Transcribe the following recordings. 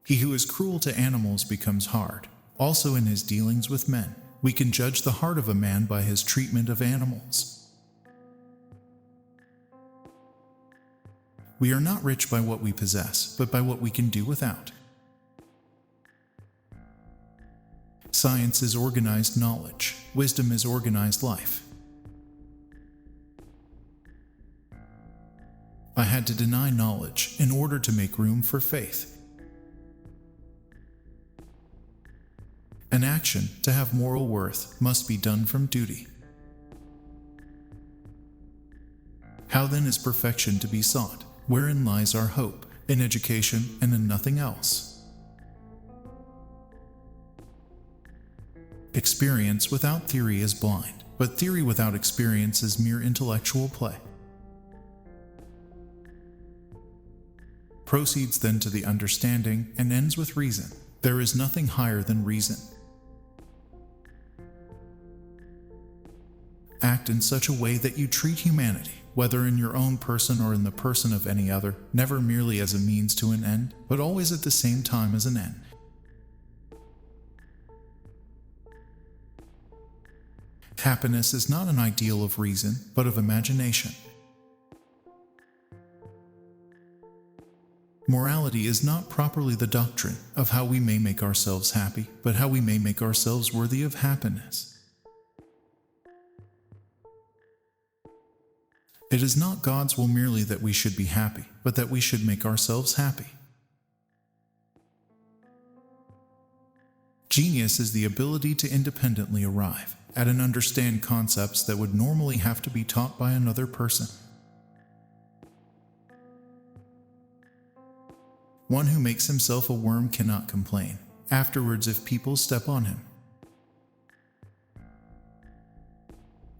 He who is cruel to animals becomes hard. Also in his dealings with men, we can judge the heart of a man by his treatment of animals. We are not rich by what we possess, but by what we can do without. Science is organized knowledge. Wisdom is organized life. I had to deny knowledge in order to make room for faith. An action, to have moral worth, must be done from duty. How then is perfection to be sought? Wherein lies our hope? In education and in nothing else. Experience without theory is blind, but theory without experience is mere intellectual play. Proceeds then to the understanding and ends with reason. There is nothing higher than reason. Act in such a way that you treat humanity, whether in your own person or in the person of any other, never merely as a means to an end, but always at the same time as an end. Happiness is not an ideal of reason, but of imagination. Morality is not properly the doctrine of how we may make ourselves happy, but how we may make ourselves worthy of happiness. It is not God's will merely that we should be happy, but that we should make ourselves happy. Genius is the ability to independently arrive at and understand concepts that would normally have to be taught by another person. One who makes himself a worm cannot complain afterwards if people step on him.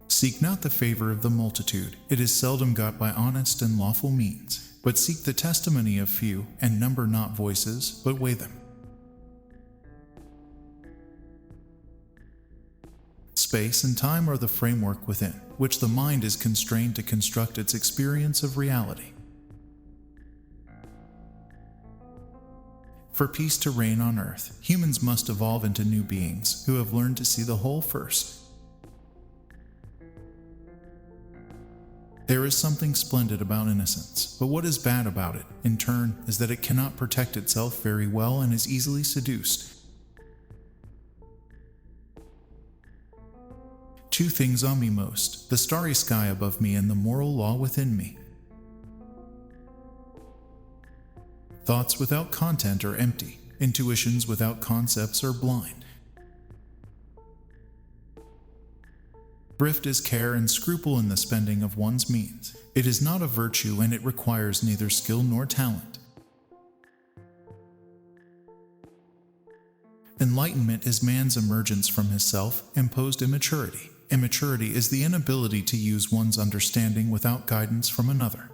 Seek not the favor of the multitude. It is seldom got by honest and lawful means, but seek the testimony of few, and number not voices, but weigh them. Space and time are the framework within which the mind is constrained to construct its experience of reality. For peace to reign on earth, humans must evolve into new beings who have learned to see the whole first. There is something splendid about innocence, but what is bad about it, in turn, is that it cannot protect itself very well and is easily seduced. Two things awe me most: the starry sky above me and the moral law within me. Thoughts without content are empty. Intuitions without concepts are blind. Thrift is care and scruple in the spending of one's means. It is not a virtue, and it requires neither skill nor talent. Enlightenment is man's emergence from his self-imposed immaturity. Immaturity is the inability to use one's understanding without guidance from another.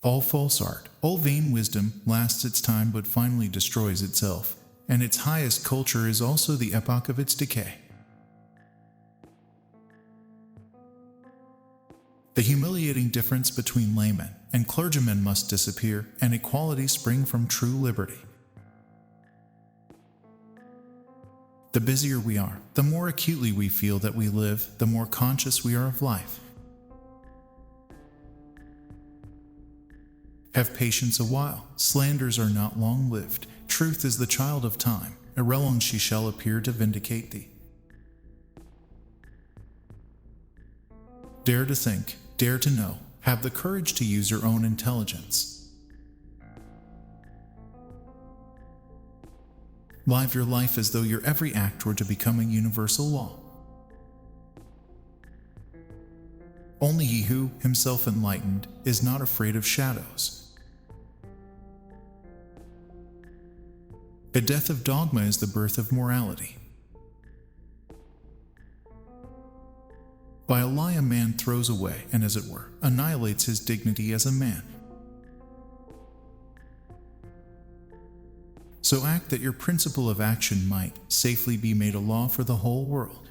All false art, all vain wisdom lasts its time but finally destroys itself, and its highest culture is also the epoch of its decay. The humiliating difference between laymen and clergymen must disappear, and equality spring from true liberty. The busier we are, the more acutely we feel that we live, the more conscious we are of life. Have patience a while. Slanders are not long-lived. Truth is the child of time. Erelong she shall appear to vindicate thee. Dare to think, dare to know. Have the courage to use your own intelligence. Live your life as though your every act were to become a universal law. Only he who, himself enlightened, is not afraid of shadows. A death of dogma is the birth of morality. By a lie a man throws away, and as it were, annihilates his dignity as a man. So act that your principle of action might safely be made a law for the whole world.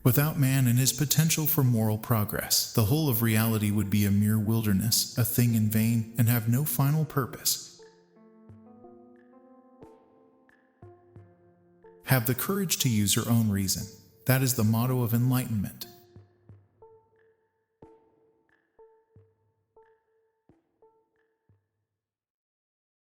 Without man and his potential for moral progress, the whole of reality would be a mere wilderness, a thing in vain, and have no final purpose. Have the courage to use your own reason. That is the motto of enlightenment.